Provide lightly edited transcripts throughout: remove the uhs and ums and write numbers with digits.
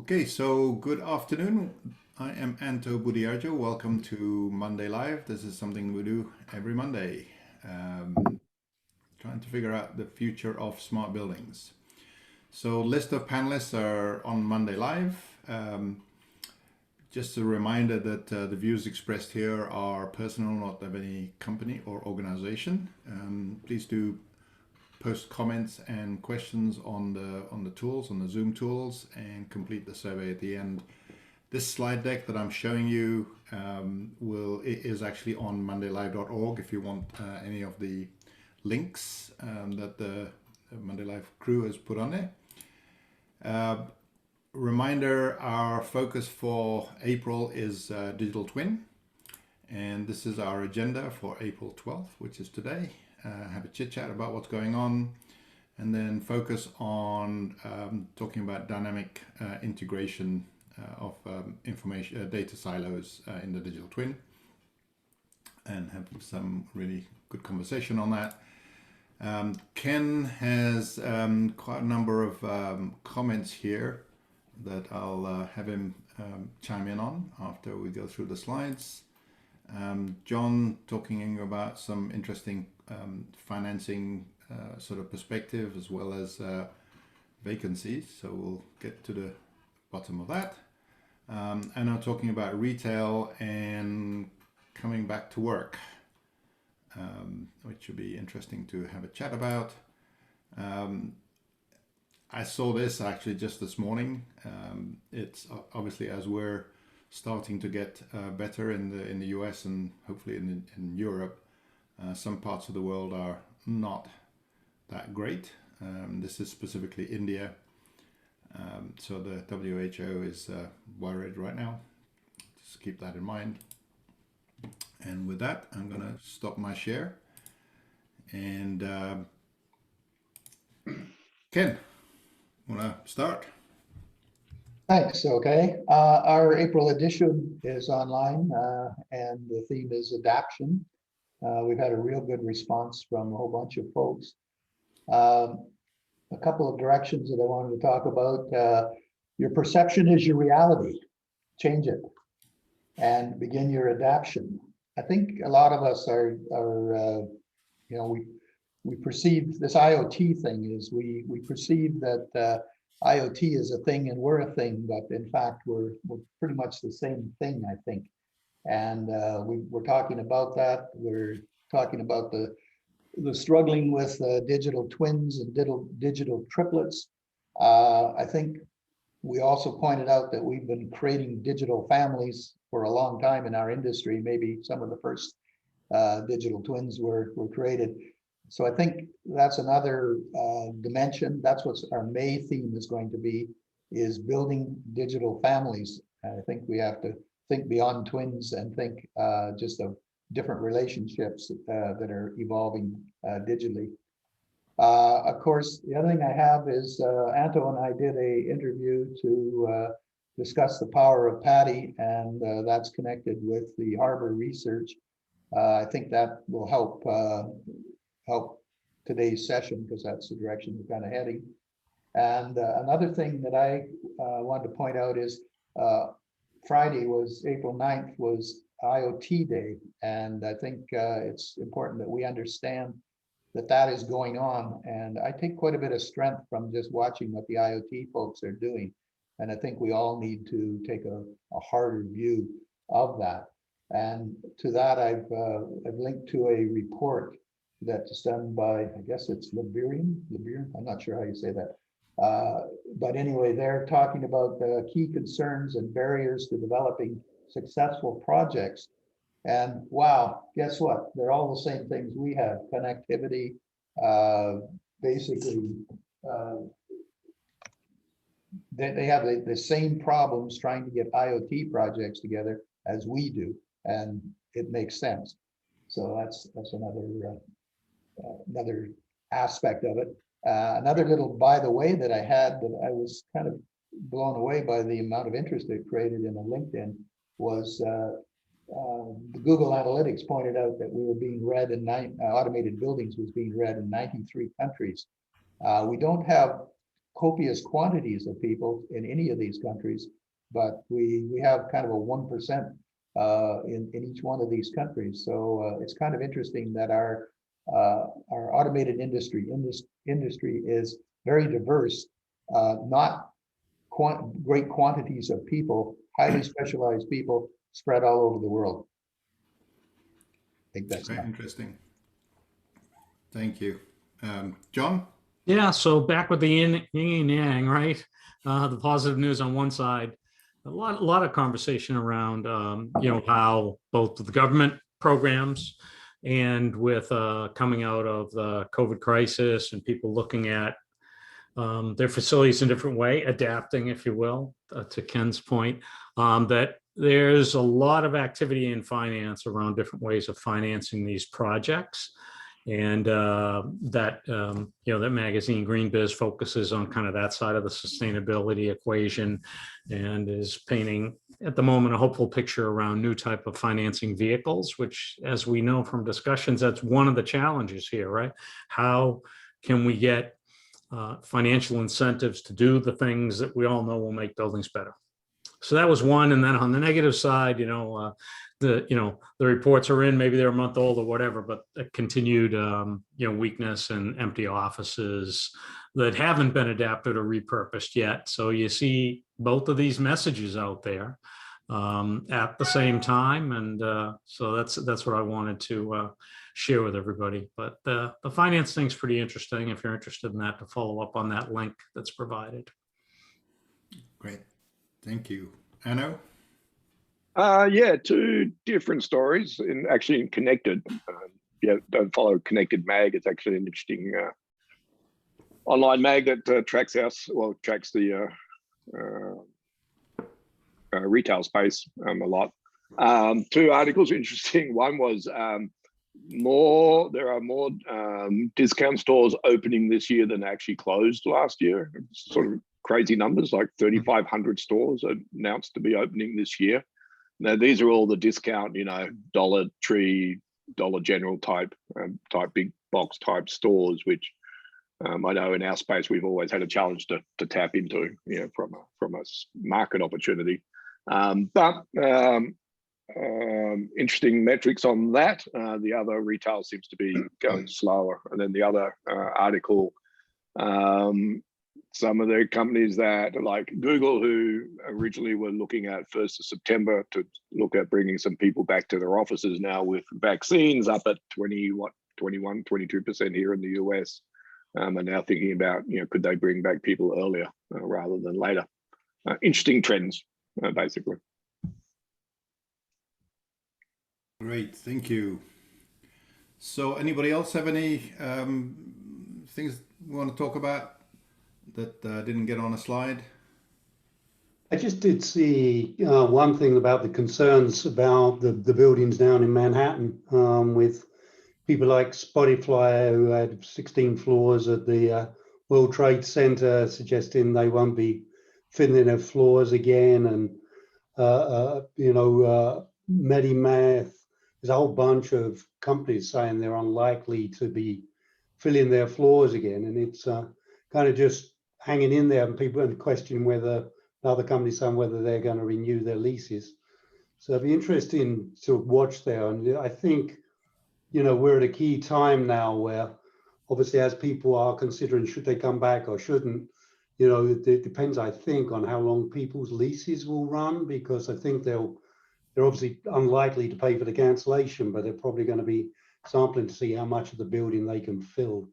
Okay, so good afternoon. I am Anto Budiarjo. Welcome to Monday Live. This is something we do every Monday, trying to figure out the future of smart buildings. So, list of panelists are on Monday Live. Just a reminder that the views expressed here are personal, not of any company or organization. Please do post comments and questions on the tools, on the Zoom tools, and complete the survey at the end. This slide deck that I'm showing you is actually on mondaylive.org if you want any of the links that the Monday Live crew has put on there. Reminder, our focus for April is digital twin, and this is our agenda for April 12th, which is today. Have a chit chat about what's going on, and then focus on talking about dynamic integration of information data silos in the digital twin, and have some really good conversation on that. Ken has quite a number of comments here that I'll have him chime in on after we go through the slides. John talking about some interesting financing sort of perspective, as well as vacancies. So we'll get to the bottom of that. And I'm talking about retail and coming back to work, which should be interesting to have a chat about. I saw this actually just this morning. It's obviously, as we're starting to get better in the US and hopefully in Europe, some parts of the world are not that great. This is specifically India. So the WHO is worried right now. Just keep that in mind. And with that, I'm going to stop my share. And Ken, want to start? Thanks. Okay. Our April edition is online, and the theme is adaption. We've had a real good response from a whole bunch of folks. A couple of directions that I wanted to talk about. Your perception is your reality. Change it and begin your adaption. I think a lot of us are we perceive this IoT thing is we perceive that IoT is a thing and we're a thing, but in fact we're pretty much the same thing, I think. And we're talking about that. We're talking about the struggling with digital twins and digital triplets. I think we also pointed out that we've been creating digital families for a long time in our industry. Maybe some of the first digital twins were created. So I think that's another dimension. That's what our May theme is going to be, is building digital families. I think we have to think beyond twins and think just of different relationships that are evolving digitally. Of course, the other thing I have is Anto and I did a interview to discuss the power of Patty, and that's connected with the Harbor research. I think that will help today's session, because that's the direction we're kind of heading. And another thing that I wanted to point out is Friday was April 9th was IoT Day. And I think it's important that we understand that that is going on. And I take quite a bit of strength from just watching what the IoT folks are doing. And I think we all need to take a harder view of that. And to that, I've linked to a report that's done by, I guess it's Liberian, I'm not sure how you say that. But anyway, they're talking about the key concerns and barriers to developing successful projects. And wow, guess what? They're all the same things we have: connectivity, basically, they have the same problems trying to get IoT projects together as we do, and it makes sense. So that's another aspect of it. Another little by the way that I had that I was kind of blown away by the amount of interest it created in a LinkedIn was the Google Analytics pointed out that we were being read in automated buildings was being read in 93 countries. We don't have copious quantities of people in any of these countries, but we have kind of a 1% in each one of these countries. So it's kind of interesting that our automated industry is very diverse, not great quantities of people, highly specialized people spread all over the world. I think that's very interesting. Thank you. John? Yeah, so back with the yin and yang, right? The positive news on one side, a lot of conversation around, how both the government programs and with coming out of the COVID crisis and people looking at their facilities in a different way, adapting, if you will, to Ken's point, that there's a lot of activity in finance around different ways of financing these projects. And that magazine Green Biz focuses on kind of that side of the sustainability equation and is painting at the moment a hopeful picture around new type of financing vehicles, which, as we know from discussions, that's one of the challenges here, right? How can we get financial incentives to do the things that we all know will make buildings better? So that was one. And then on the negative side, the reports are in, maybe they're a month old or whatever, but a continued weakness in empty offices that haven't been adapted or repurposed yet. So you see both of these messages out there at the same time, and so that's what I wanted to share with everybody. But the finance thing's pretty interesting. If you're interested in that, to follow up on that link that's provided. Great, thank you. Anno? Yeah, two different stories, actually connected. Don't follow Connected Mag. It's actually an interesting online mag that tracks the retail space a lot. Two articles interesting. One was there are more discount stores opening this year than actually closed last year. It's sort of crazy numbers, like 3,500 stores are announced to be opening this year. Now, these are all the discount, Dollar Tree, Dollar General type big box type stores, which I know in our space we've always had a challenge to tap into, from a market opportunity. But interesting metrics on that. The other retail seems to be going slower. And then the other article, some of the companies that like Google, who originally were looking at 1st of September to look at bringing some people back to their offices, now with vaccines up at 22% here in the US, and now thinking about, could they bring back people earlier rather than later? Interesting trends, basically. Great, thank you. So anybody else have any things we want to talk about that didn't get on a slide? I just did see one thing about the concerns about the buildings down in Manhattan, with people like Spotify, who had 16 floors at the World Trade Center, suggesting they won't be filling their floors again, and Medimath. There's a whole bunch of companies saying they're unlikely to be filling their floors again, and it's kind of just hanging in there, and people are questioning whether other companies saying whether they're going to renew their leases. So it'd be interesting to watch there. And I think, we're at a key time now where obviously as people are considering should they come back or shouldn't, it depends, I think, on how long people's leases will run, because I think they're obviously unlikely to pay for the cancellation, but they're probably going to be sampling to see how much of the building they can fill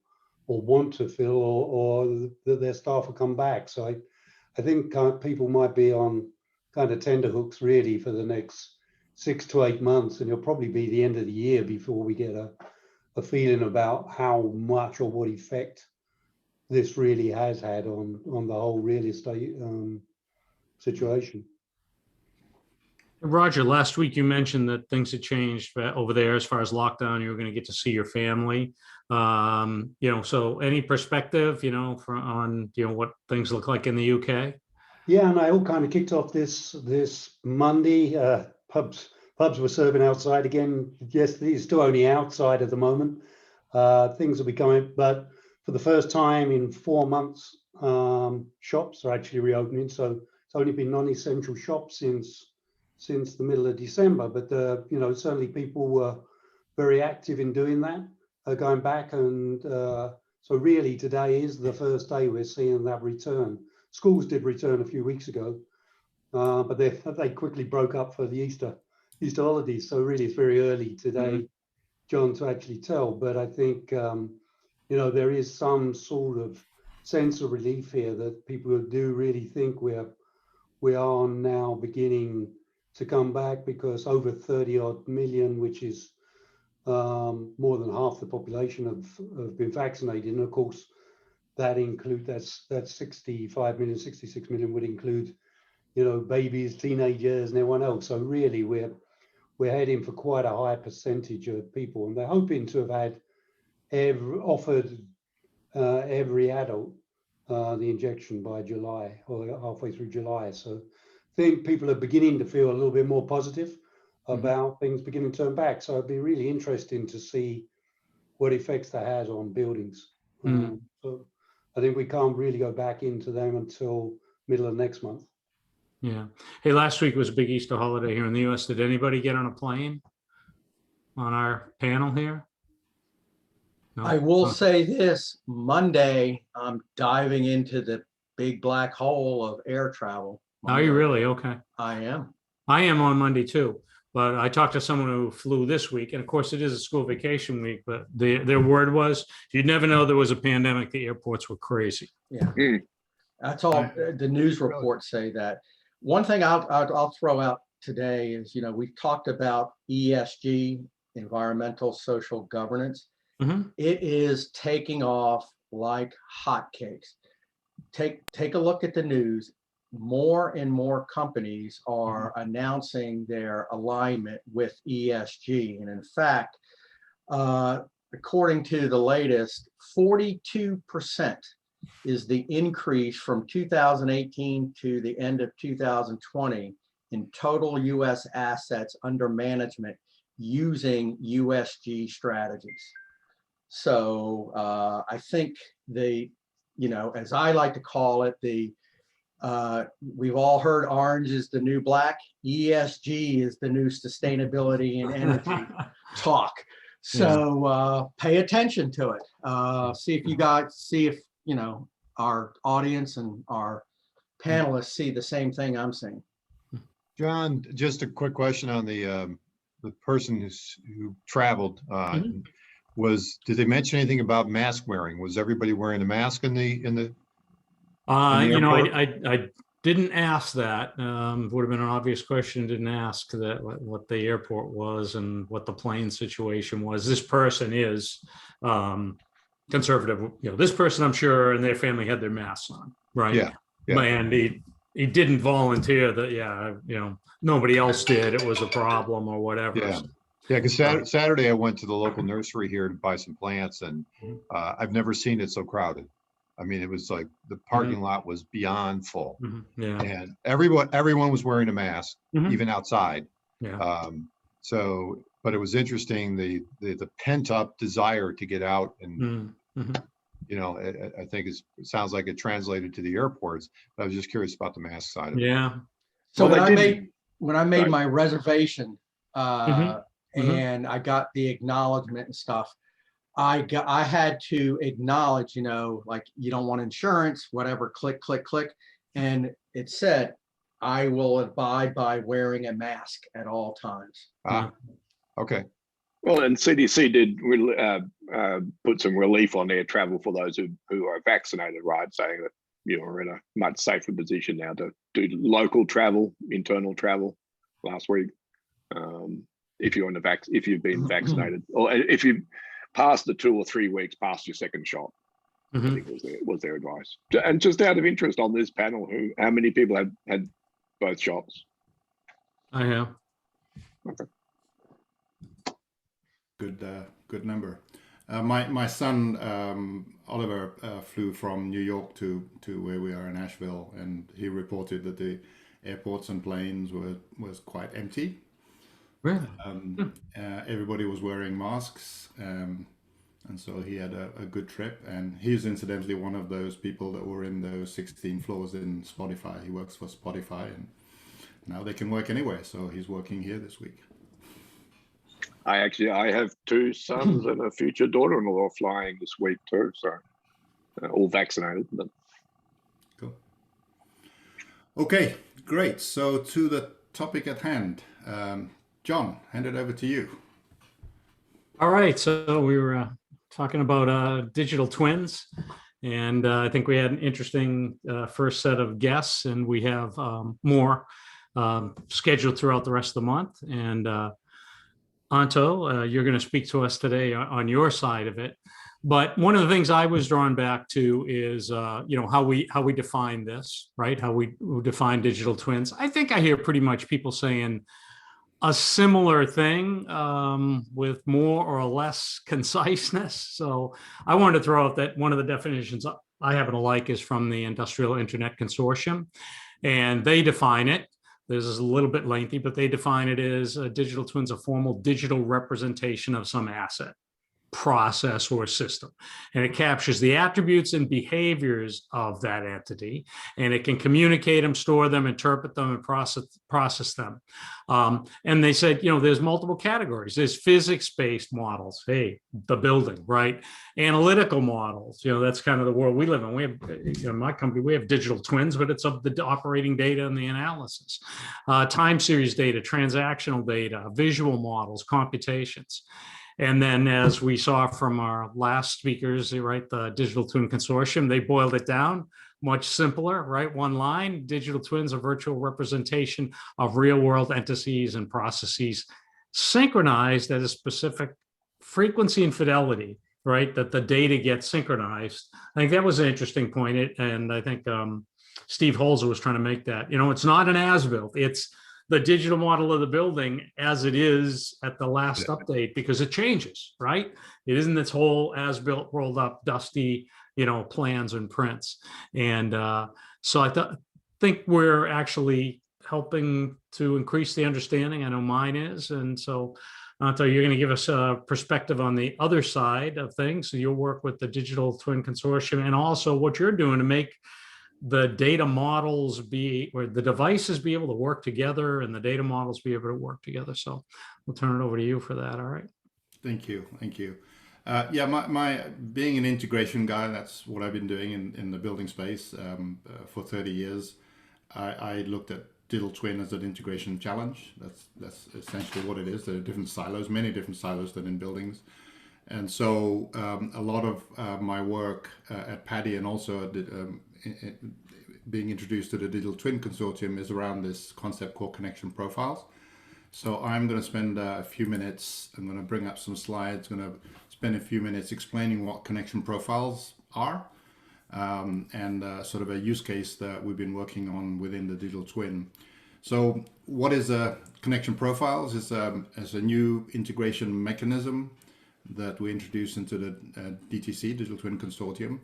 or want to fill, or that their staff will come back. So I think people might be on kind of tenterhooks really for the next 6 to 8 months, and it'll probably be the end of the year before we get a feeling about how much or what effect this really has had on the whole real estate situation. Roger, last week you mentioned that things had changed over there as far as lockdown. You were going to get to see your family. So any perspective, on what things look like in the UK? Yeah, and I all kind of kicked off this Monday. Pubs were serving outside again yesterday. It's still only outside at the moment. Things will be going, but for the first time in 4 months, shops are actually reopening. So it's only been non-essential shops since the middle of December. But certainly people were very active in doing that, going back. And so really today is the first day we're seeing that return. Schools did return a few weeks ago, but they quickly broke up for the Easter holidays. So really it's very early today, John, to actually tell. But I think, there is some sort of sense of relief here that people do really think we are now beginning to come back, because over 30 odd million, which is more than half the population have been vaccinated. And of course, that's 65 million, 66 million would include, babies, teenagers, and everyone else. So really, we're heading for quite a high percentage of people, and they're hoping to have had offered every adult the injection by July, or halfway through July. So I think people are beginning to feel a little bit more positive about things beginning to turn back. So it'd be really interesting to see what effects that has on buildings. So I think we can't really go back into them until middle of next month. Yeah. Hey, last week was a big Easter holiday here in the US. Did anybody get on a plane on our panel here? No? I will say this, Monday, I'm diving into the big black hole of air travel. Are you really? Okay. I am. I am on Monday too, but I talked to someone who flew this week, and of course it is a school vacation week, but their word was, you'd never know there was a pandemic. The airports were crazy. Yeah. That's all the news reports say that. One thing I'll throw out today is, we've talked about ESG, environmental social governance. It is taking off like hotcakes. Take a look at the news. More and more companies are announcing their alignment with ESG. And in fact, according to the latest, 42% is the increase from 2018 to the end of 2020 in total US assets under management using USG strategies. So I think as I like to call it, we've all heard orange is the new black. ESG is the new sustainability and energy talk. So pay attention to it. See if our audience and our panelists see the same thing I'm seeing. John, just a quick question on the person who traveled. Did they mention anything about mask wearing? Was everybody wearing a mask in the I didn't ask that. Would have been an obvious question. Didn't ask that what the airport was and what the plane situation was. This person is conservative. This person, I'm sure, and their family had their masks on, right? Yeah. And he didn't volunteer that. Nobody else did. It was a problem or whatever. Yeah. Yeah, because Saturday I went to the local nursery here to buy some plants, and I've never seen it so crowded. I mean, it was like the parking lot was beyond full, and everyone was wearing a mask, even outside. Yeah. But it was interesting, the pent up desire to get out, and I think it sounds like it translated to the airports. But I was just curious about the mask side of it. Yeah. So when I made my reservation, and I got the acknowledgement and stuff, I had to acknowledge, like, you don't want insurance, whatever, click, click, click. And it said, I will abide by wearing a mask at all times. Okay. Well, and CDC did put some relief on air travel for those who are vaccinated, right? Saying that you're in a much safer position now to do local travel, internal travel last week. If you've been vaccinated, or if you passed the 2 or 3 weeks past your second shot, I think was their advice. And just out of interest on this panel, how many people had both shots? I have. Okay. Good number. My son Oliver flew from New York to where we are in Asheville, and he reported that the airports and planes was quite empty. Really? Everybody was wearing masks. And so he had a good trip, and he's incidentally one of those people that were in those 16 floors in Spotify. He works for Spotify, and now they can work anywhere. So he's working here this week. I have 2 sons and a future daughter-in-law flying this week too, so all vaccinated. But cool. Okay, great. So to the topic at hand, John, hand it over to you. All right, so we were talking about digital twins, and I think we had an interesting first set of guests, and we have more scheduled throughout the rest of the month. And Anto, you're going to speak to us today on your side of it. But one of the things I was drawn back to is, how we define this, right? How we define digital twins. I think I hear pretty much people saying a similar thing with more or less conciseness. So I wanted to throw out that one of the definitions I happen to like is from the Industrial Internet Consortium, and they define it. This is a little bit lengthy, but they define it as a digital twin's a formal digital representation of some asset, process, or system. And it captures the attributes and behaviors of that entity, and it can communicate them, store them, interpret them, and process them. And they said, there's multiple categories. There's physics-based models. Hey, the building, right? Analytical models. That's kind of the world we live in. We have, in my company, we have digital twins, but it's of the operating data and the analysis. Time series data, transactional data, visual models, computations. And then, as we saw from our last speakers, right, the Digital Twin Consortium, they boiled it down much simpler, right? One line: digital twins, a virtual representation of real-world entities and processes synchronized at a specific frequency and fidelity, right? That the data gets synchronized. I think that was an interesting point, and I think Steve Holzer was trying to make that. It's not an as-built; it's the digital model of the building as it is at the last update, because it changes, right? It isn't this whole as-built, rolled up, dusty, plans and prints. And so I think we're actually helping to increase the understanding. I know mine is. And so Anto, you're going to give us a perspective on the other side of things. So you'll work with the Digital Twin Consortium, and also what you're doing to make the data models or the devices be able to work together, and the data models be able to work together. So we'll turn it over to you for that. All right. Thank you. Yeah, my being an integration guy, that's what I've been doing in the building space for 30 years. I looked at digital twin as an integration challenge. That's essentially what it is. There are different silos, many different silos than in buildings. And so a lot of my work at PADI, and also being introduced to the Digital Twin Consortium, is around this concept called connection profiles. So I'm going to spend a few minutes, I'm going to bring up some slides, going to spend a few minutes explaining what connection profiles are, and sort of a use case that we've been working on within the digital twin. So what is a connection profiles? Is a new integration mechanism that we introduced into the DTC, Digital Twin Consortium.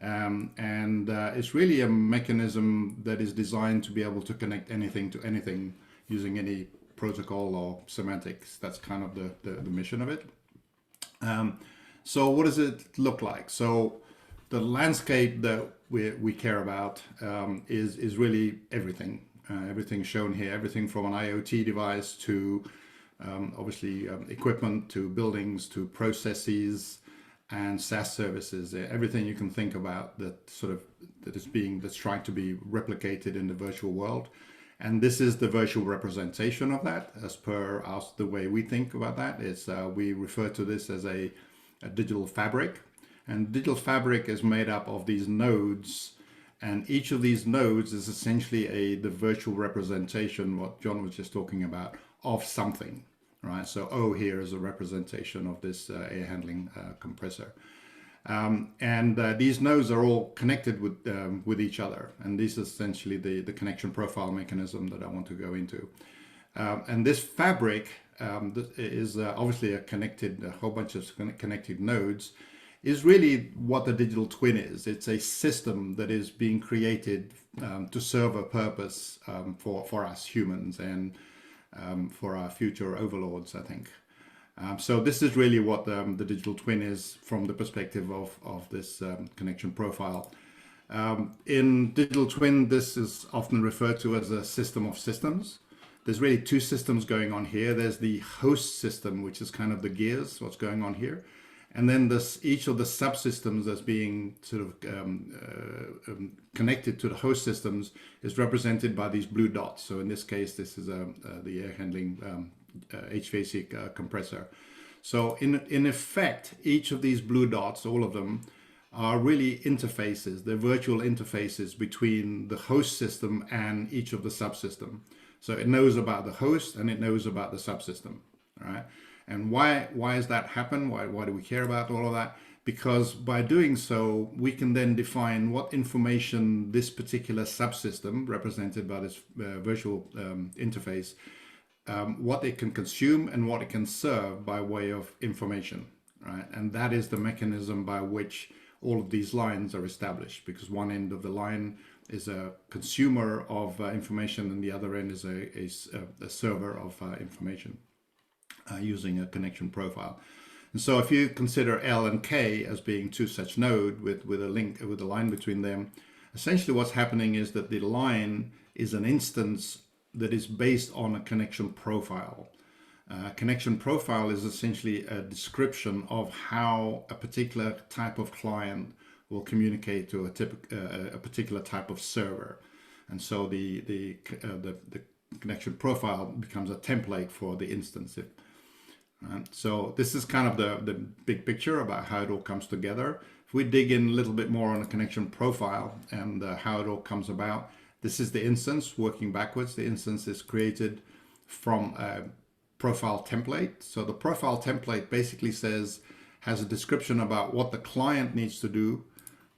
And it's really a mechanism that is designed to be able to connect anything to anything using any protocol or semantics. That's kind of the mission of it. So what does it look like? So the landscape that we care about is really everything. Everything shown here, everything from an IoT device to obviously equipment, to buildings, to processes and SaaS services. Everything you can think about that's trying to be replicated in the virtual world. And this is the virtual representation of that, as per us. The way we think about that is we refer to this as a digital fabric. And digital fabric is made up of these nodes, and each of these nodes is essentially the virtual representation, what John was just talking about, of something, right? So O here is a representation of this air handling compressor. And these nodes are all connected with each other. And this is essentially the connection profile mechanism that I want to go into. And this fabric is obviously a whole bunch of connected nodes, is really what the digital twin is. It's a system that is being created to serve a purpose for us humans and for our future overlords, I think. So this is really what the digital twin is from the perspective of this connection profile. In digital twin, this is often referred to as a system of systems. There's really two systems going on here. There's the host system, which is kind of the gears, what's going on here. And then each of the subsystems that's being sort of connected to the host systems is represented by these blue dots. So in this case, this is the air handling HVAC compressor. So in effect, each of these blue dots, all of them, are really interfaces. They're virtual interfaces between the host system and each of the subsystem. So it knows about the host and it knows about the subsystem, all right? And why does that happen? Why do we care about all of that? Because by doing so, we can then define what information this particular subsystem, represented by this virtual interface, what it can consume and what it can serve by way of information, right? And that is the mechanism by which all of these lines are established, because one end of the line is a consumer of information and the other end is a server of information using a connection profile. And so if you consider L and K as being two such nodes with a line between them, essentially what's happening is that the line is an instance that is based on a connection profile. Connection profile is essentially a description of how a particular type of client will communicate to a particular type of server. And so the connection profile becomes a template for the instance. So this is kind of the big picture about how it all comes together. If we dig in a little bit more on a connection profile and how it all comes about, this is the instance working backwards. The instance is created from a profile template. So the profile template basically has a description about what the client needs to do.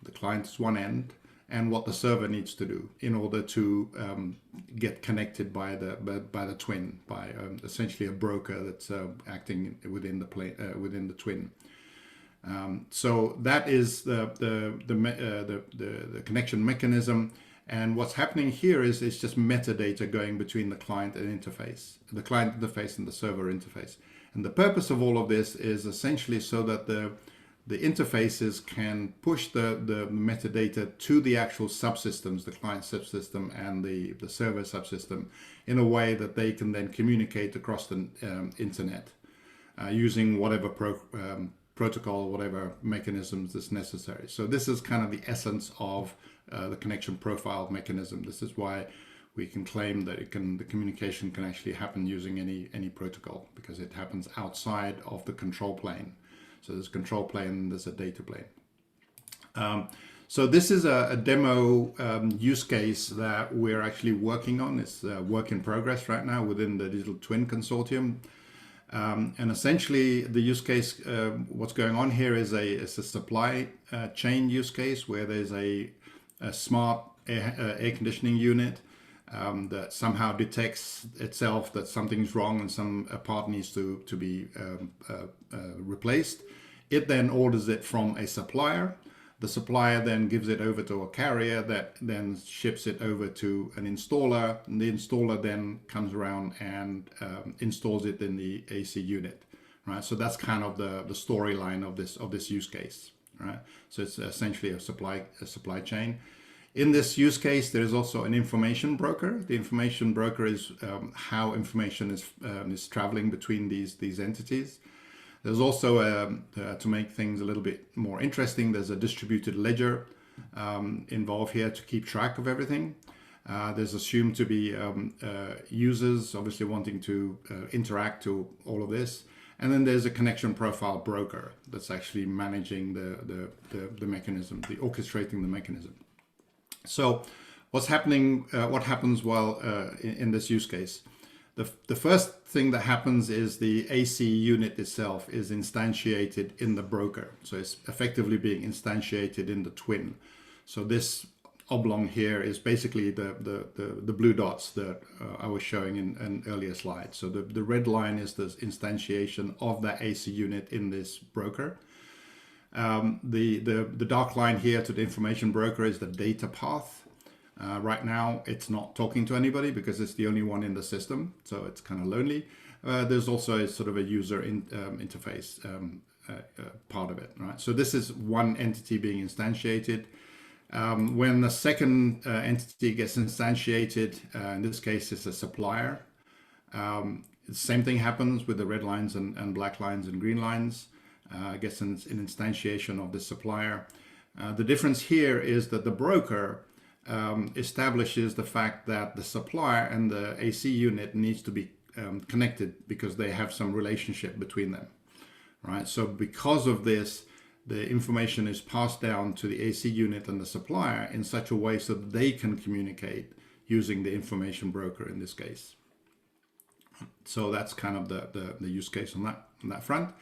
The client is one end, and what the server needs to do in order to get connected by the twin, by essentially a broker that's acting within the twin. So that is the connection mechanism. And what's happening here is it's just metadata going between the client and interface, the client interface and the server interface. And the purpose of all of this is essentially so that the interfaces can push the metadata to the actual subsystems, the client subsystem and the server subsystem, in a way that they can then communicate across the internet using whatever protocol, whatever mechanisms is necessary. So this is kind of the essence of the connection profile mechanism. This is why we can claim that the communication can actually happen using any protocol, because it happens outside of the control plane. So there's a control plane and there's a data plane. So this is a demo use case that we're actually working on. It's a work in progress right now within the Digital Twin Consortium. And essentially the use case, what's going on here is a supply chain use case where there's a smart air conditioning unit that somehow detects itself that something's wrong and a part needs to be replaced. It then orders it from a supplier. The supplier then gives it over to a carrier that then ships it over to an installer, and the installer then comes around and installs it in the AC unit, right? So that's kind of the storyline of this use case, right? So it's essentially a supply chain. In this use case, there is also an information broker. The information broker is how information is traveling between these entities. There's also, to make things a little bit more interesting, there's a distributed ledger involved here to keep track of everything. There's assumed to be users obviously wanting to interact to all of this. And then there's a connection profile broker that's actually managing the mechanism, orchestrating the mechanism. So what's happening, what happens while in this use case? The first thing that happens is the AC unit itself is instantiated in the broker. So it's effectively being instantiated in the twin. So this oblong here is basically the blue dots that I was showing in an earlier slide. So the red line is the instantiation of that AC unit in this broker. The dark line here to the information broker is the data path. Right now, it's not talking to anybody because it's the only one in the system, so it's kind of lonely. there's also a sort of a user interface part of it, right? So this is one entity being instantiated. When the second entity gets instantiated, in this case it's a supplier, the same thing happens with the red lines and black lines and green lines. Gets an instantiation of the supplier. The difference here is that the broker establishes the fact that the supplier and the AC unit needs to be connected because they have some relationship between them, right? So because of this, the information is passed down to the AC unit and the supplier in such a way so that they can communicate using the information broker in this case. So that's kind of the use case on that front.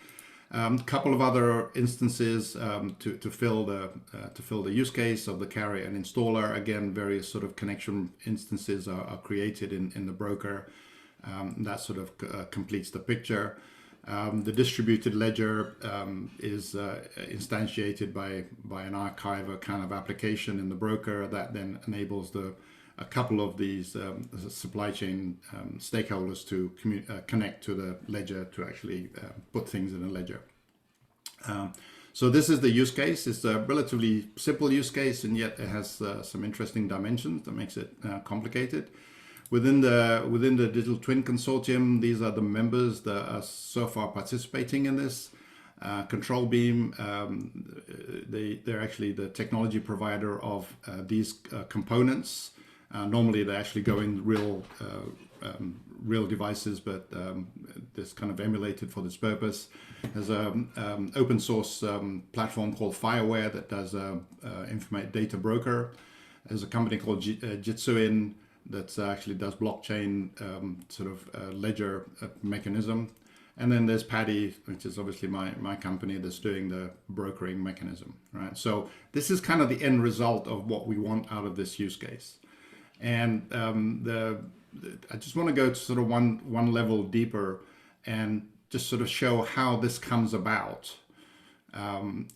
Couple of other instances to fill the use case of the carrier and installer. Again, various sort of connection instances are created in the broker. That sort of completes the picture. The distributed ledger is instantiated by an archiver kind of application in the broker that then enables a couple of these supply chain stakeholders to connect to the ledger to actually put things in a ledger. So this is the use case. It's a relatively simple use case, and yet it has some interesting dimensions that makes it complicated. Within the Digital Twin Consortium, these are the members that are so far participating in this. Control Beam, they're actually the technology provider of these components. Normally they actually go in real devices, but this kind of emulated for this purpose. There's an open source platform called Fireware that does data broker. There's a company called Jitsuin that actually does blockchain ledger mechanism. And then there's PADI, which is obviously my company that's doing the brokering mechanism, right? So this is kind of the end result of what we want out of this use case. And I just want to go to sort of one level deeper and just sort of show how this comes about. And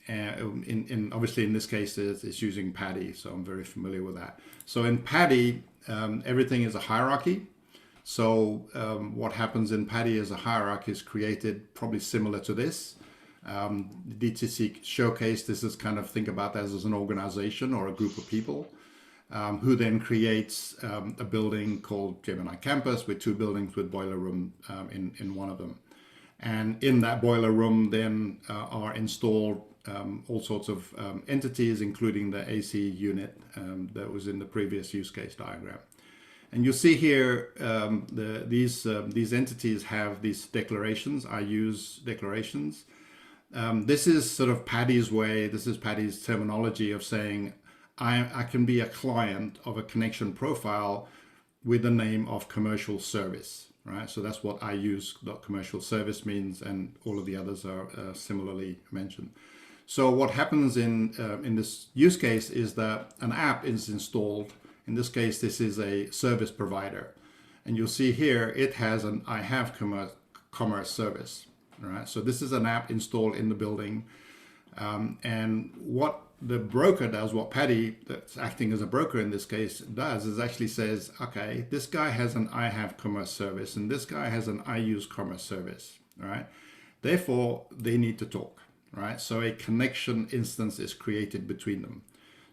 obviously in this case it's using PADI, so I'm very familiar with that. So in PADI, everything is a hierarchy. So what happens in PADI is a hierarchy is created, probably similar to this. DTC Showcase, this is kind of, think about that as an organization or a group of people. Who then creates a building called Gemini Campus with 2 buildings with boiler room in one of them. And in that boiler room then are installed all sorts of entities, including the AC unit that was in the previous use case diagram. And you see here these entities have these declarations. I use declarations. This is sort of PADI's way, this is PADI's terminology of saying, I can be a client of a connection profile with the name of commercial service, right? So that's what I use, what commercial service means, and all of the others are similarly mentioned. So what happens in this use case is that an app is installed. In this case, this is a service provider. And you'll see here, it has an I have commerce service, right? So this is an app installed in the building. And what the broker does, what PADI, that's acting as a broker in this case, does is actually says, okay, this guy has an I have commerce service and this guy has an I use commerce service, right? Therefore, they need to talk, right? So a connection instance is created between them.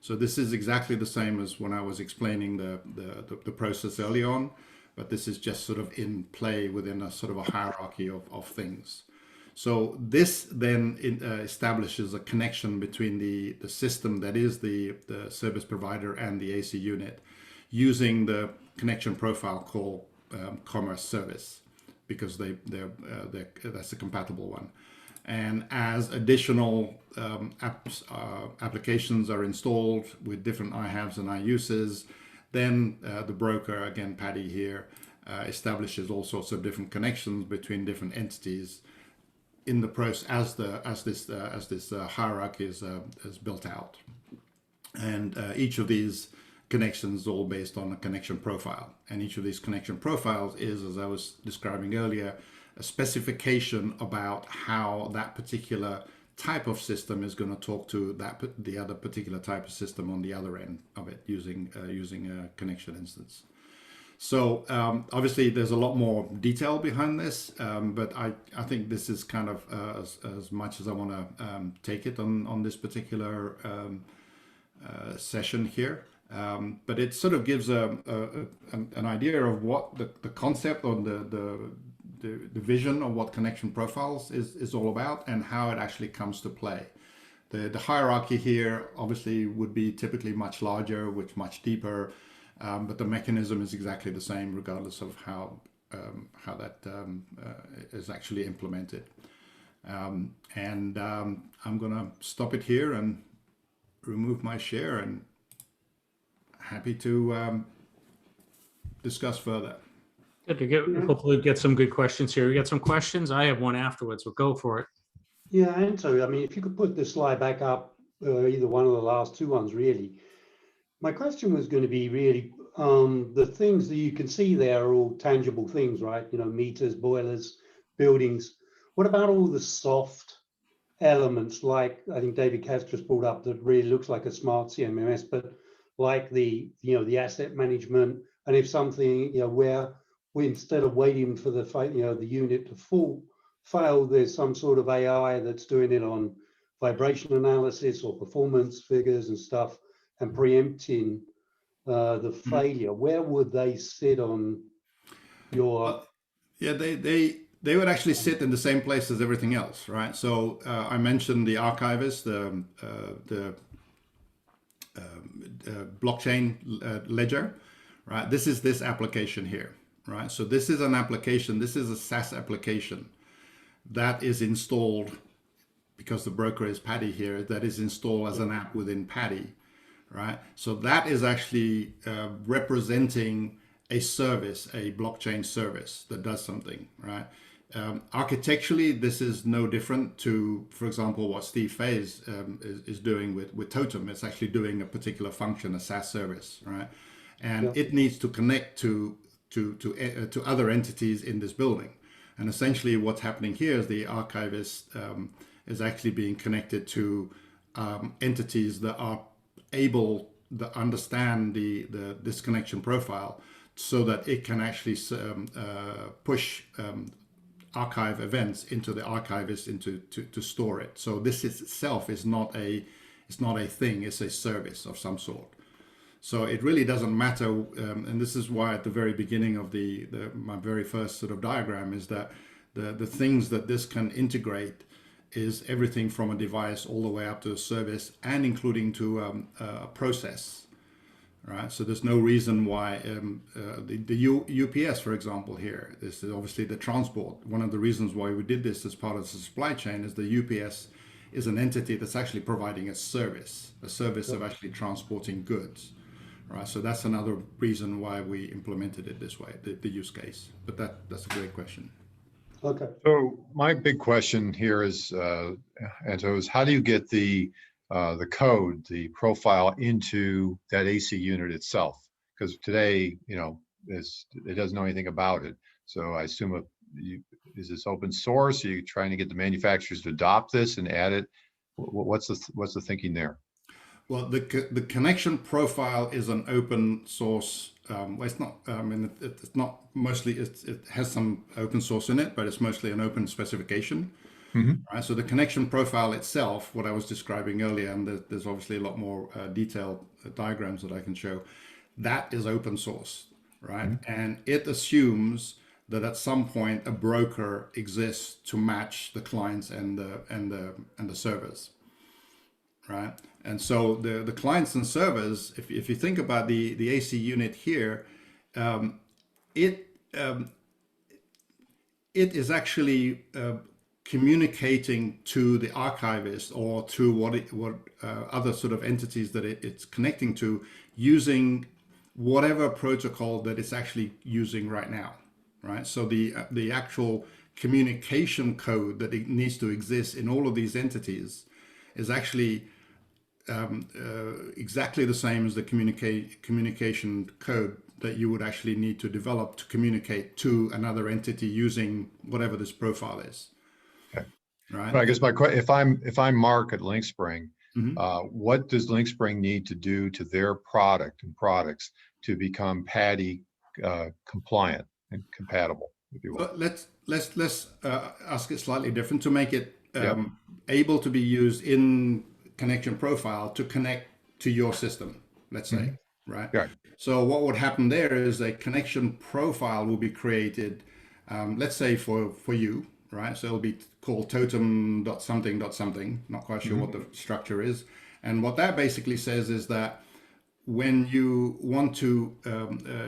So this is exactly the same as when I was explaining the process early on, but this is just sort of in play within a sort of a hierarchy of things. So this then establishes a connection between the system that is the service provider and the AC unit using the connection profile called commerce service, because that's a compatible one. And as additional applications are installed with different I haves and I uses, then the broker, again PADI here, establishes all sorts of different connections between different entities in the process as this hierarchy is built out. And each of these connections is all based on a connection profile. And each of these connection profiles is, as I was describing earlier, a specification about how that particular type of system is going to talk to the other particular type of system on the other end of it using a connection instance. So obviously there's a lot more detail behind this, but I think this is kind of as much as I want to take it on this particular session here. But it sort of gives an idea of what the concept or the vision of what connection profiles is all about and how it actually comes to play. The hierarchy here obviously would be typically much larger, which much deeper, but the mechanism is exactly the same regardless of how that is actually implemented. I'm gonna stop it here and remove my share, and happy to discuss further. Good to hopefully get some good questions here. We got some questions. I have one afterwards, so go for it. Yeah, and so, I mean, if you could put the slide back up, either one of the last two ones, really. My question was going to be really, the things that you can see there are all tangible things, right? You know, meters, boilers, buildings. What about all the soft elements, like I think David Katz just brought up, that really looks like a smart CMMS, but like the asset management, and if something, where we, instead of waiting for the unit to fail, there's some sort of AI that's doing it on vibration analysis or performance figures and stuff, and preempting the failure. Where would they sit on your? Yeah, they would actually sit in the same place as everything else, right? So I mentioned the archivist, the blockchain ledger, right? This is this application here, right? So this is an application. This is a SaaS application that is installed, because the broker is Paddy here, that is installed as an app within Paddy, right? So that is actually representing a service, a blockchain service that does something, right? Architecturally, this is no different to, for example, what Steve Fay is doing with Totem. It's actually doing a particular function, a SaaS service, right? And it needs to connect to other entities in this building. And essentially what's happening here is the archivist is actually being connected to entities that are able to understand this connection profile, so that it can actually push archive events into the archivist to store it. So this itself is not a thing, it's a service of some sort. So it really doesn't matter, and this is why at the very beginning of my very first sort of diagram is that the things that this can integrate is everything from a device all the way up to a service, and including to a process, right? So there's no reason why the UPS, for example, here, this is obviously the transport. One of the reasons why we did this as part of the supply chain is the UPS is an entity that's actually providing a service of actually transporting goods. Right, so that's another reason why we implemented it this way, the use case. But that's a great question. Okay. So my big question here is, Anto, is how do you get the code, the profile into that AC unit itself? Because today, it doesn't know anything about it. So I assume is this open source? Are you trying to get the manufacturers to adopt this and add it? What's the thinking there? Well, the connection profile is an open source. Well, it's not. I mean, it's not mostly. It has some open source in it, but it's mostly an open specification. Mm-hmm. Right. So the connection profile itself, what I was describing earlier, and there's obviously a lot more detailed diagrams that I can show. That is open source, right? Mm-hmm. And it assumes that at some point a broker exists to match the clients and the servers. Right, and so the clients and servers, if you think about the AC unit here, it is actually communicating to the archivist or to what other sort of entities that it's connecting to, using whatever protocol that it's actually using right now. Right, so the actual communication code that it needs to exist in all of these entities is actually exactly the same as the communication code that you would actually need to develop to communicate to another entity using whatever this profile is. Okay. Right. But I guess if I'm Mark at LinkSpring, mm-hmm. What does LinkSpring need to do to their product and products to become Paddy compliant and compatible, if you will. But let's ask it slightly different to make it Yep. able to be used in connection profile to connect to your system, let's say, right? Yeah. So what would happen there is a connection profile will be created, let's say for you, right? So it'll be called totem.something.something, not quite sure what the structure is. And what that basically says is that when you want to,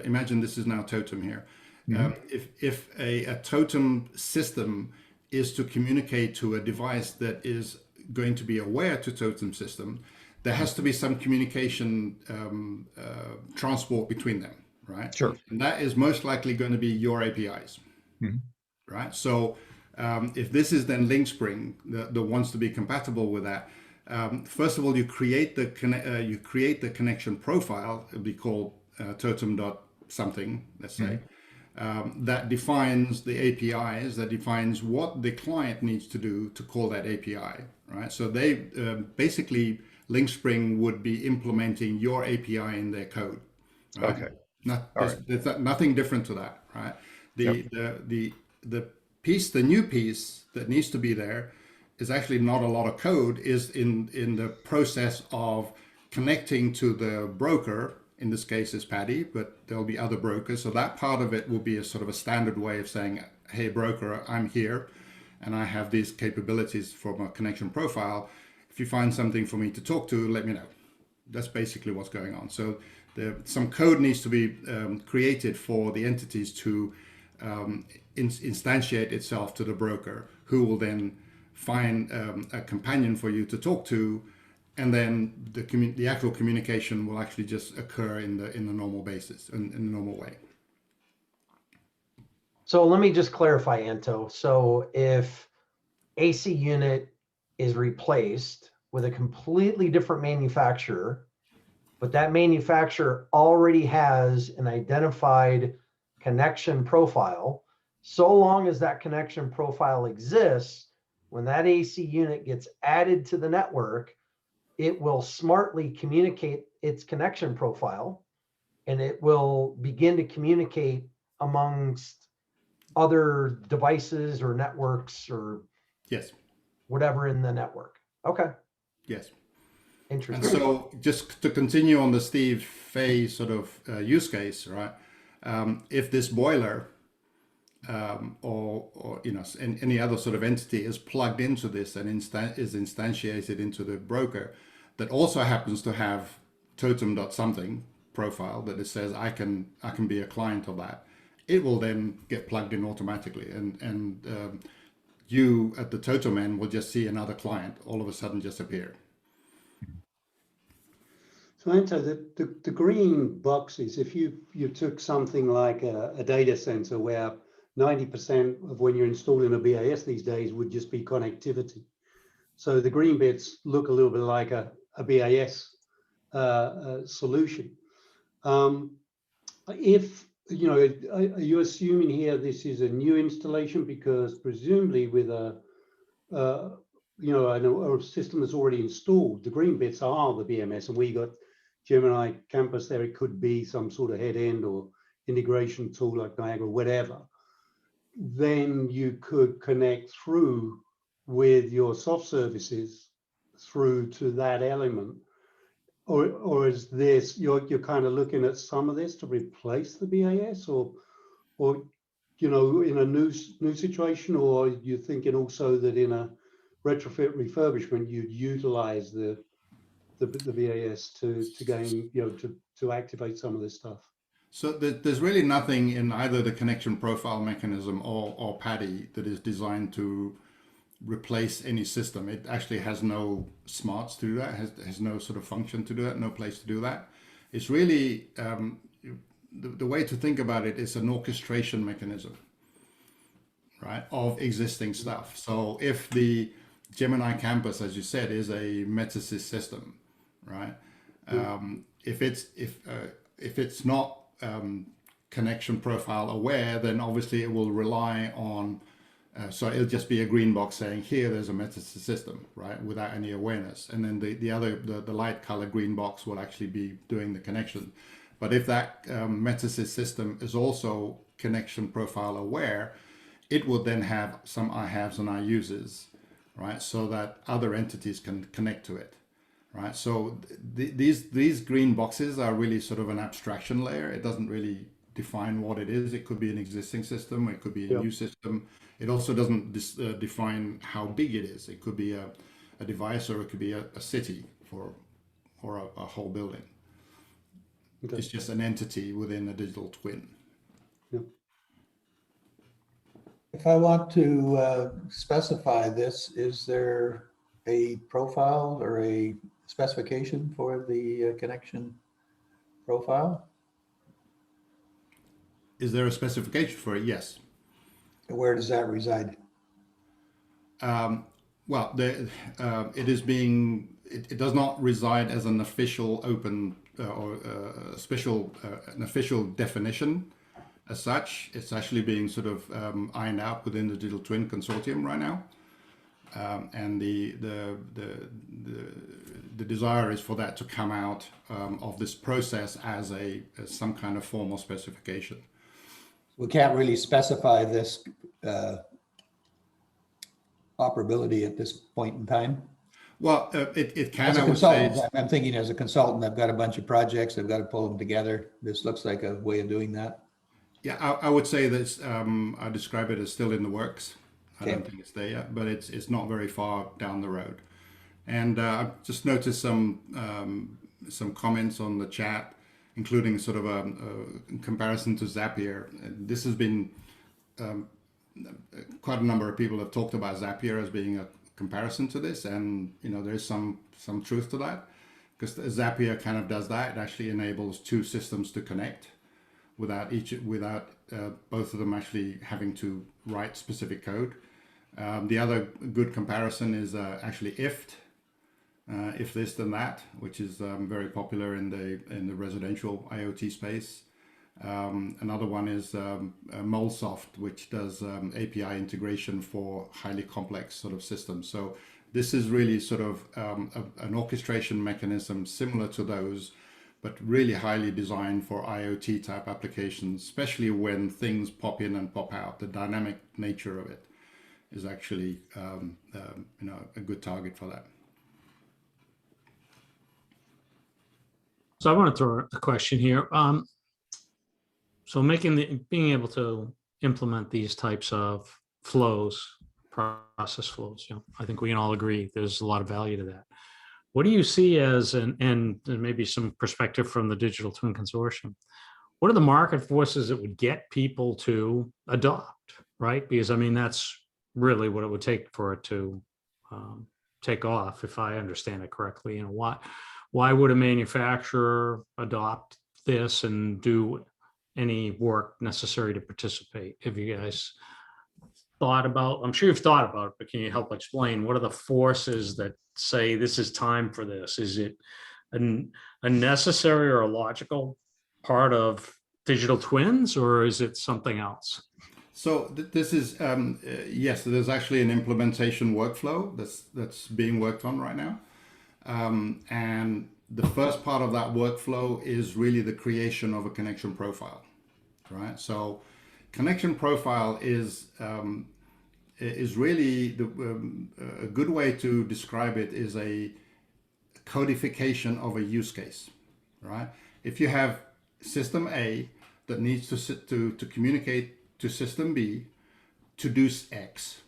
imagine this is now totem here. If a totem system is to communicate to a device that is going to be aware to totem system, there has to be some communication transport between them, right? Sure. And that is most likely going to be your APIs, right? So if this is then LinkSpring that wants to be compatible with that, first of all, you create the connection profile. It'll be called totem.something, let's say. That defines the APIs, that defines what the client needs to do to call that API, right? So they basically, LinkSpring would be implementing your API in their code. Right? Okay. There's nothing different to that, right? The new piece that needs to be there is actually not a lot of code, is in the process of connecting to the broker. In this case is Paddy, but there'll be other brokers. So that part of it will be a sort of a standard way of saying, hey broker, I'm here and I have these capabilities from a connection profile. If you find something for me to talk to, let me know. That's basically what's going on. So some code needs to be created for the entities to instantiate itself to the broker, who will then find a companion for you to talk to. And then the actual communication will actually just occur in the normal basis, in the normal way. So let me just clarify, Anto. So if AC unit is replaced with a completely different manufacturer, but that manufacturer already has an identified connection profile, so long as that connection profile exists, when that AC unit gets added to the network, it will smartly communicate its connection profile, and it will begin to communicate amongst other devices or networks or Yes. whatever in the network. Okay. Yes. Interesting. And so just to continue on the Steve Fay sort of use case, right? If this boiler or any other sort of entity is plugged into this and is instantiated into the broker, that also happens to have totem.something profile that it says I can be a client of that, it will then get plugged in automatically, and you at the totem end will just see another client all of a sudden just appear. So Anto, the green boxes, if you took something like a data center where 90% of when you're installing a BAS these days would just be connectivity. So the green bits look a little bit like a BAS solution. If, are you assuming here this is a new installation? Because presumably with a system that's already installed, the green bits are the BMS, and we got Gemini Campus there. It could be some sort of head end or integration tool like Niagara, whatever. Then you could connect through with your soft services through to that element, or is this you're kind of looking at some of this to replace the BAS, or in a new situation, or you're thinking also that in a retrofit refurbishment you'd utilize the BAS to gain to activate some of this stuff? So there's really nothing in either the connection profile mechanism or Paddy that is designed to replace any system. It actually has no smarts to do that, has no sort of function to do that, no place to do that. It's really, the way to think about it is an orchestration mechanism, right, of existing stuff. So if the Gemini Campus, as you said, is a Metasys system, right? If it's not connection profile aware, then obviously it will rely on, so it'll just be a green box saying here there's a Metasys system, right, without any awareness. And then the light color green box will actually be doing the connection. But if that Metasys system is also connection profile aware, it will then have some I haves and I uses, right? So that other entities can connect to it, right? So these green boxes are really sort of an abstraction layer. It doesn't really define what it is. It could be an existing system, it could be a new system. It also doesn't define how big it is. It could be a device, or it could be a city or a whole building. Okay. It's just an entity within a digital twin. Yep. If I want to specify this, is there a profile or a specification for the connection profile? Is there a specification for it? Yes. Where does that reside? Well, it is being. It does not reside as an official open or special an official definition as such. It's actually being sort of ironed out within the Digital Twin Consortium right now, and the desire is for that to come out of this process as some kind of formal specification. We can't really specify this operability at this point in time. Well, it can. As a consultant, I'm thinking as a consultant, I've got a bunch of projects, I've got to pull them together. This looks like a way of doing that. Yeah, I would say that I describe it as still in the works. Okay. I don't think it's there yet, but it's not very far down the road. And I've just noticed some comments on the chat, including sort of a comparison to Zapier. This has been quite a number of people have talked about Zapier as being a comparison to this, and there's some truth to that, because Zapier kind of does that. It actually enables two systems to connect without both of them actually having to write specific code. The other good comparison is actually if this then that, which is very popular in the residential IoT space. Another one is MuleSoft, which does API integration for highly complex sort of systems. So this is really sort of an orchestration mechanism similar to those, but really highly designed for IoT type applications, especially when things pop in and pop out. The dynamic nature of it is actually a good target for that. So I want to throw a question here. So being able to implement these types of flows, process flows, I think we can all agree there's a lot of value to that. What do you see as, and maybe some perspective from the Digital Twin Consortium, what are the market forces that would get people to adopt, right? Because I mean, that's really what it would take for it to take off, if I understand it correctly. Why would a manufacturer adopt this and do any work necessary to participate? Have you guys thought about, I'm sure you've thought about it, but can you help explain what are the forces that say this is time for this? Is it a necessary or a logical part of digital twins, or is it something else? So this is, yes, there's actually an implementation workflow that's being worked on right now. And the first part of that workflow is really the creation of a connection profile, right? So connection profile is really a good way to describe it is a codification of a use case, right? If you have system A that needs to communicate to system B to do X,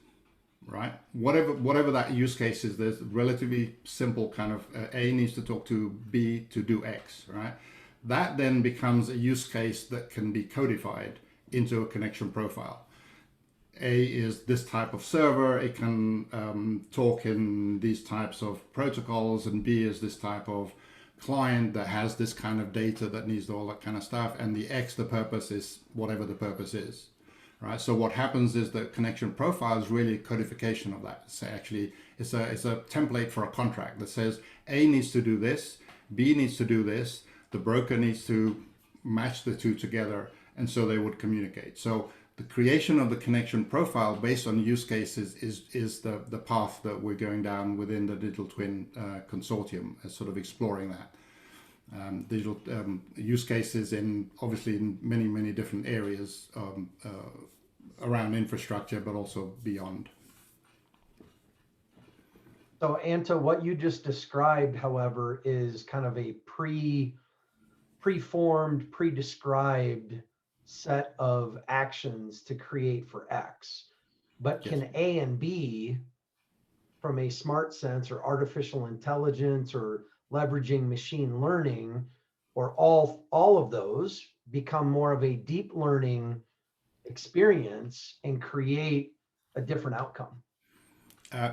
right? Whatever that use case is, there's relatively simple kind of A needs to talk to B to do X, right? That then becomes a use case that can be codified into a connection profile. A is this type of server, it can talk in these types of protocols, and B is this type of client that has this kind of data that needs all that kind of stuff, and the X, the purpose is whatever the purpose is. Right. So what happens is the connection profile is really a codification of that. So actually, it's a template for a contract that says A needs to do this, B needs to do this, the broker needs to match the two together, and so they would communicate. So the creation of the connection profile based on use cases is the path that we're going down within the Digital Twin Consortium, as sort of exploring that. digital use cases in obviously in many different areas around infrastructure, but also beyond. So Anto, what you just described, however, is kind of a preformed, pre-described set of actions to create for X. But can A and B, from a smart sense or artificial intelligence or leveraging machine learning, or all of those become more of a deep learning experience and create a different outcome?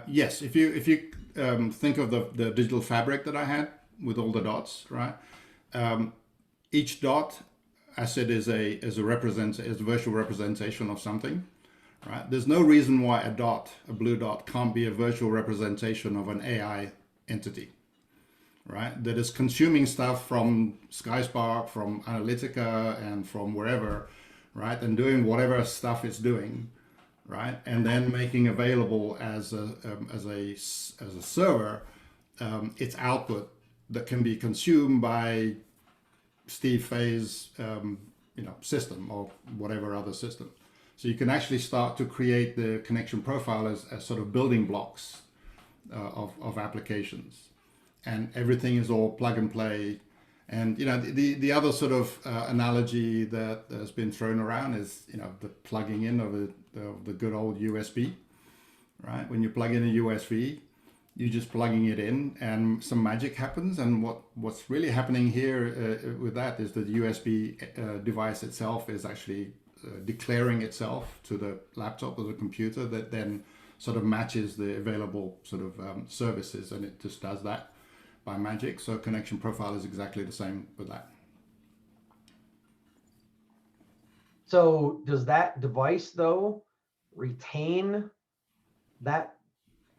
Yes, if you think of the digital fabric that I had with all the dots, right? Each dot, as it is a virtual representation of something, right? There's no reason why a blue dot, can't be a virtual representation of an AI entity, right? That is consuming stuff from SkySpark, from Analytica, and from wherever, right? And doing whatever stuff it's doing, right? And then making available as a server its output that can be consumed by Steve Fay's system or whatever other system. So you can actually start to create the connection profile as sort of building blocks of applications, and everything is all plug and play. And the other sort of analogy that has been thrown around is the plugging in of the good old USB, right? When you plug in a USB, you're just plugging it in, and some magic happens. And what's really happening here with that is that the USB device itself is actually declaring itself to the laptop or the computer that then sort of matches the available sort of services, and it just does that by magic. So connection profile is exactly the same with that. So does that device though retain that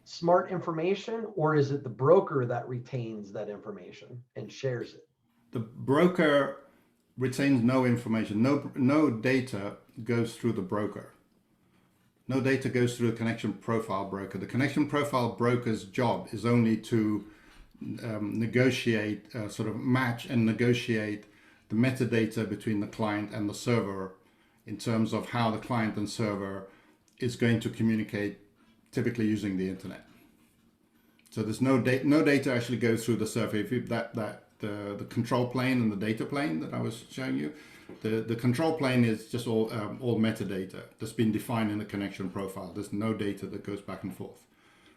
smart information, or is it the broker that retains that information and shares it? The broker retains no information. No data goes through the broker. No data goes through the connection profile broker. The connection profile broker's job is only to negotiate, sort of match and negotiate the metadata between the client and the server in terms of how the client and server is going to communicate, typically using the internet. So there's no data actually goes through the server. If you, the control plane and the data plane that I was showing you, the control plane is just all metadata that's been defined in the connection profile. There's no data that goes back and forth,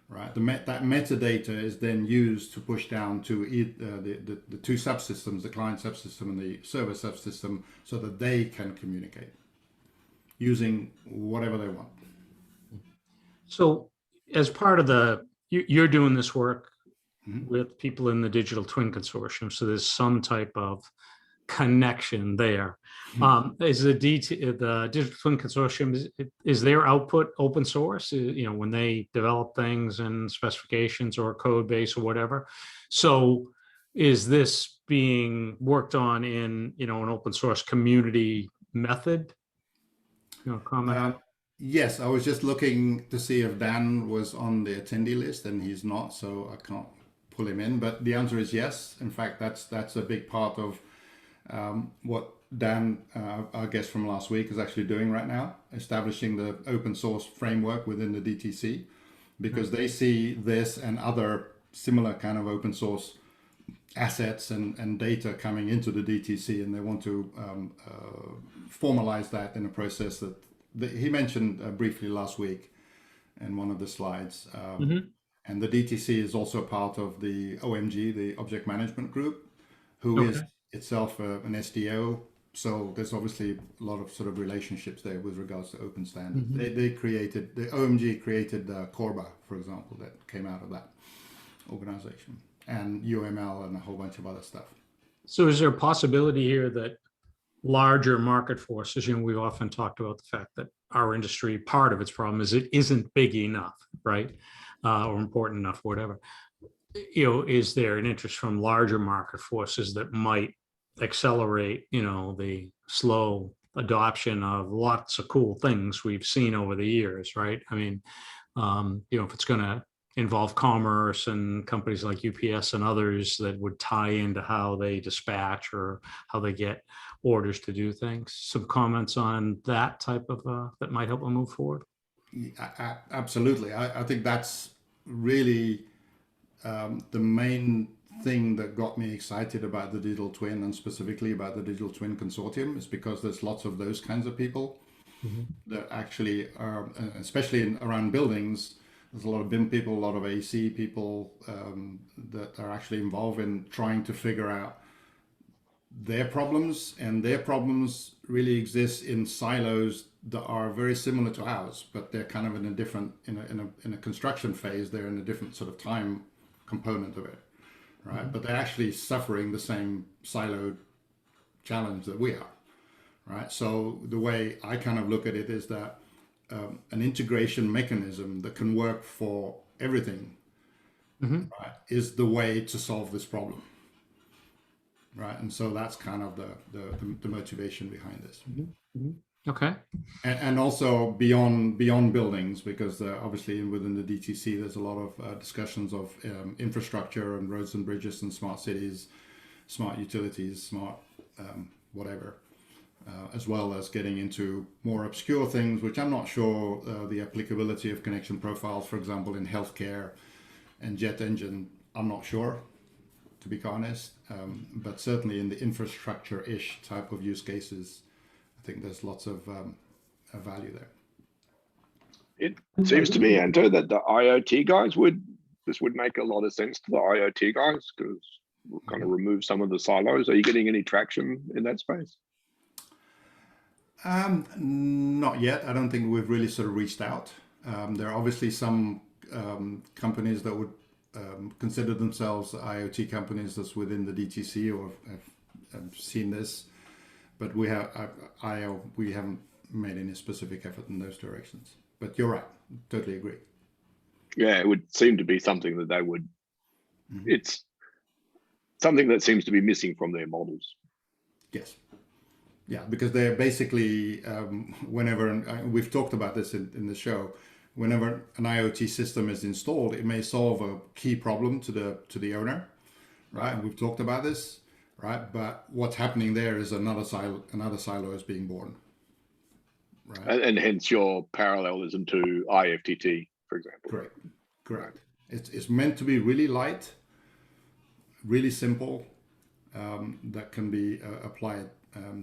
right? That metadata is then used to push down to the two subsystems, the client subsystem and the server subsystem, so that they can communicate using whatever they want. So as part of you're doing this work with people in the Digital Twin Consortium, so there's some type of connection there. Is the Digital Twin Consortium, is their output open source? When they develop things and specifications or code base or whatever. So is this being worked on in an open source community method? Comment on? Yes, I was just looking to see if Dan was on the attendee list, and he's not, so I can't pull him in. But the answer is yes. In fact, that's a big part of what Dan, our guest from last week, is actually doing right now, establishing the open source framework within the DTC, because they see this and other similar kind of open source assets and data coming into the DTC, and they want to formalize that in a process that he mentioned briefly last week in one of the slides. And the DTC is also part of the OMG, the Object Management Group, who is itself an SDO. So there's obviously a lot of sort of relationships there with regards to open standards. The OMG created Corba, for example, that came out of that organization, and UML and a whole bunch of other stuff. So is there a possibility here that larger market forces, we've often talked about the fact that our industry, part of its problem is it isn't big enough, right? Or important enough, whatever. Is there an interest from larger market forces that might accelerate, the slow adoption of lots of cool things we've seen over the years, right? I mean, if it's going to involve commerce and companies like UPS and others that would tie into how they dispatch or how they get orders to do things. Some comments on that type of, that might help them move forward? Absolutely. I think that's really the main thing that got me excited about the digital twin, and specifically about the digital twin consortium, is because there's lots of those kinds of people that actually are, especially around buildings. There's a lot of BIM people, a lot of AC people that are actually involved in trying to figure out their problems, and their problems really exist in silos that are very similar to ours, but they're kind of in a different, in a construction phase, they're in a different sort of time component of it, right? But they're actually suffering the same siloed challenge that we are, right? So the way I kind of look at it is that an integration mechanism that can work for everything, right, is the way to solve this problem, right? And so that's kind of the motivation behind this. Okay. And also beyond buildings, because obviously within the DTC there's a lot of discussions of infrastructure and roads and bridges and smart cities, smart utilities, smart whatever, as well as getting into more obscure things, which I'm not sure the applicability of connection profiles, for example, in healthcare and jet engine, I'm not sure, to be honest, but certainly in the infrastructure-ish type of use cases, I think there's lots of value there. It seems to me, Anto, that the IoT guys this would make a lot of sense to the IoT guys, because we'll kind of remove some of the silos. Are you getting any traction in that space? Not yet. I don't think we've really sort of reached out. There are obviously some companies that would consider themselves IoT companies that's within the DTC or have seen this, but we haven't made any specific effort in those directions. But you're right, totally agree. Yeah, it would seem to be something that they would. It's something that seems to be missing from their models. Yes. Yeah, because they're basically whenever, and we've talked about this in the show, whenever an IoT system is installed, it may solve a key problem to the owner, right? And we've talked about this, right? But what's happening there is another silo is being born, right? And hence your parallelism to IFTT, for example. Correct. It's meant to be really light, really simple, that can be applied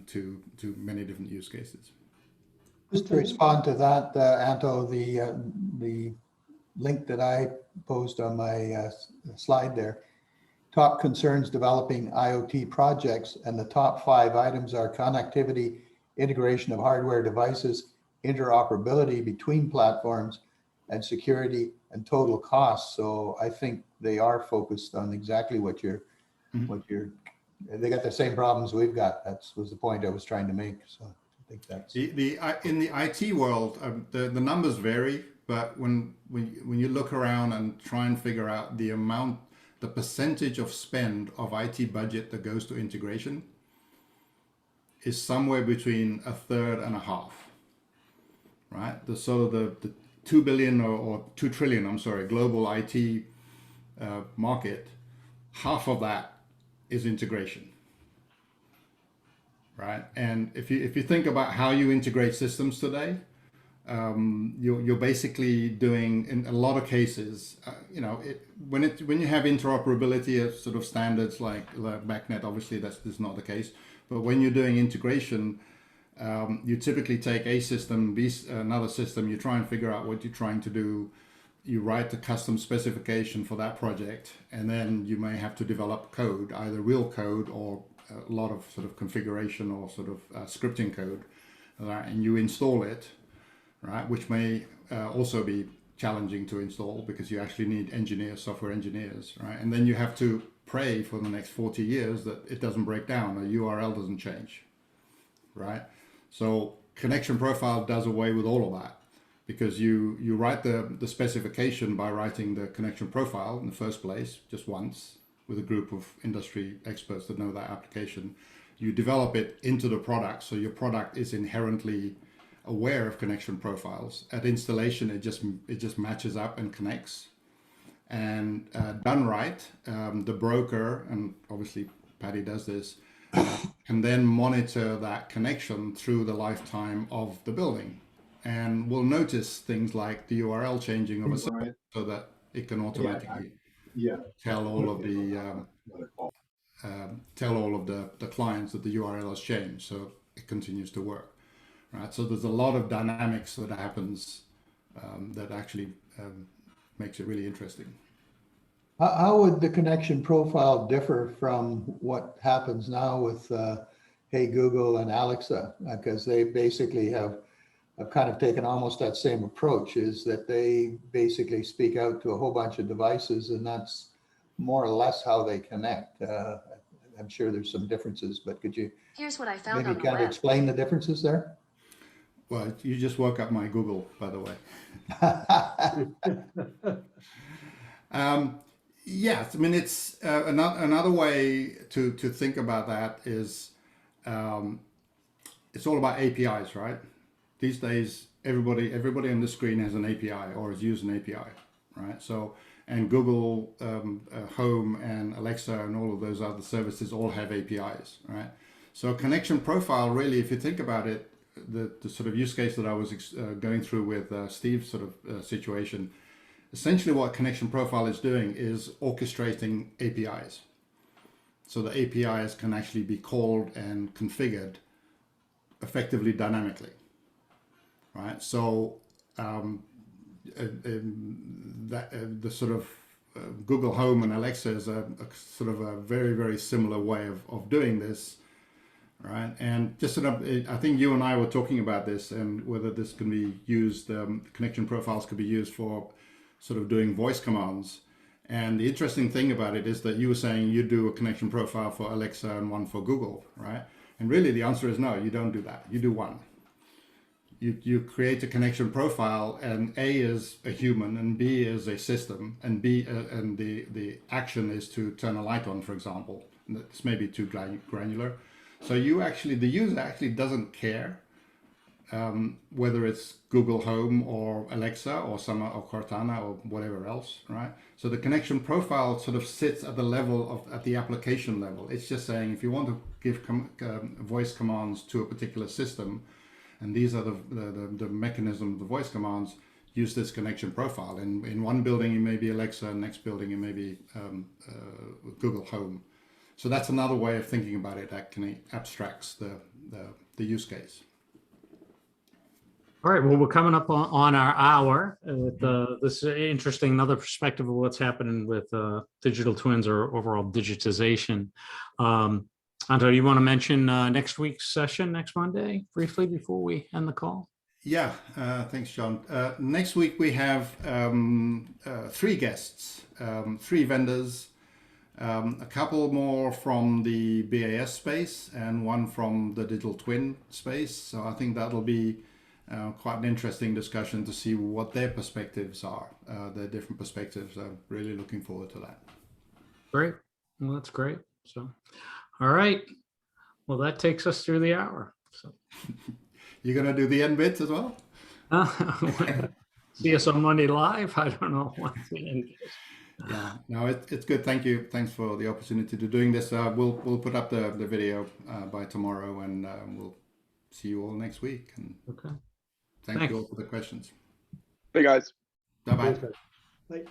to many different use cases. Just to respond to that, Anto, the link that I posed on my slide there, top concerns developing IoT projects, and the top 5 items are connectivity, integration of hardware devices, interoperability between platforms, and security and total cost. So I think they are focused on exactly what they got the same problems we've got. That was the point I was trying to make. So I think that's in the IT world, the numbers vary, but when you look around and try and figure out the percentage of spend of IT budget that goes to integration is somewhere between a third and a half, right? The 2 billion or 2 trillion, I'm sorry, global IT market, half of that is integration, right? And if you think about how you integrate systems today, you're basically doing, in a lot of cases, when you have interoperability of sort of standards like BACnet, obviously that's not the case. But when you're doing integration, you typically take a system, another system, you try and figure out what you're trying to do. You write the custom specification for that project, and then you may have to develop code, either real code or a lot of sort of configuration or sort of scripting code, right? And you install it, right? Which may also be challenging to install because you actually need engineers, software engineers, right? And then you have to pray for the next 40 years that it doesn't break down, a URL doesn't change, right? So connection profile does away with all of that, because you write the specification by writing the connection profile in the first place, just once, with a group of industry experts that know that application. You develop it into the product, so your product is inherently aware of connection profiles. At installation, it just matches up and connects. And done right, the broker, and obviously Patty does this, can then monitor that connection through the lifetime of the building. And will notice things like the URL changing of a server so that it can automatically tell all of the the clients that the URL has changed, so it continues to work, right? So there's a lot of dynamics that happens that actually makes it really interesting. How would the connection profile differ from what happens now with Hey Google and Alexa? Because they basically have kind of taken almost that same approach, is that they basically speak out to a whole bunch of devices, and that's more or less how they connect. I'm sure there's some differences, but could you Here's what I found maybe on the kind of web. explain the differences there? Well, you just woke up my Google, by the way. Yes, I mean, it's another way to think about that is it's all about APIs, right? These days, everybody on the screen has an API or has used an API, right? So, and Google Home and Alexa and all of those other services all have APIs, right? So a connection profile, really, if you think about it, the sort of use case that I was going through with Steve's sort of situation, essentially what connection profile is doing is orchestrating APIs. So the APIs can actually be called and configured effectively dynamically, right? So the sort of Google Home and Alexa is a sort of a very, very similar way of doing this, right? And just sort of, I think you and I were talking about this and whether this can be used, connection profiles could be used for sort of doing voice commands. And the interesting thing about it is that you were saying you do a connection profile for Alexa and one for Google, right? And really the answer is no, you don't do that. You do one. You create a connection profile, and A is a human and B is a system, and and the action is to turn a light on, for example. This may be too granular. So the user actually doesn't care whether it's Google Home or Alexa or or Cortana or whatever else, right? So the connection profile sort of sits at the level at the application level. It's just saying if you want to give voice commands to a particular system, and these are the mechanism, the voice commands, use this connection profile. In one building, it may be Alexa, next building, it may be Google Home. So that's another way of thinking about it that kind of abstracts the use case. All right, well, we're coming up on our hour. This is interesting, another perspective of what's happening with digital twins or overall digitization. Anto, you want to mention next week's session next Monday briefly before we end the call? Yeah, thanks, John. Next week we have 3 guests, 3 vendors, a couple more from the BAS space and one from the digital twin space. So I think that'll be quite an interesting discussion to see what their perspectives are, their different perspectives. I'm really looking forward to that. Great. Well, that's great. So, all right. Well, that takes us through the hour. So, you're going to do the end bits as well? See us on Monday live. I don't know what the end is. Yeah, no, it's good. Thank you. Thanks for the opportunity to doing this. We'll put up the video by tomorrow, and we'll see you all next week. And okay. Thank you all for the questions. Hey guys. Bye-bye. Bye.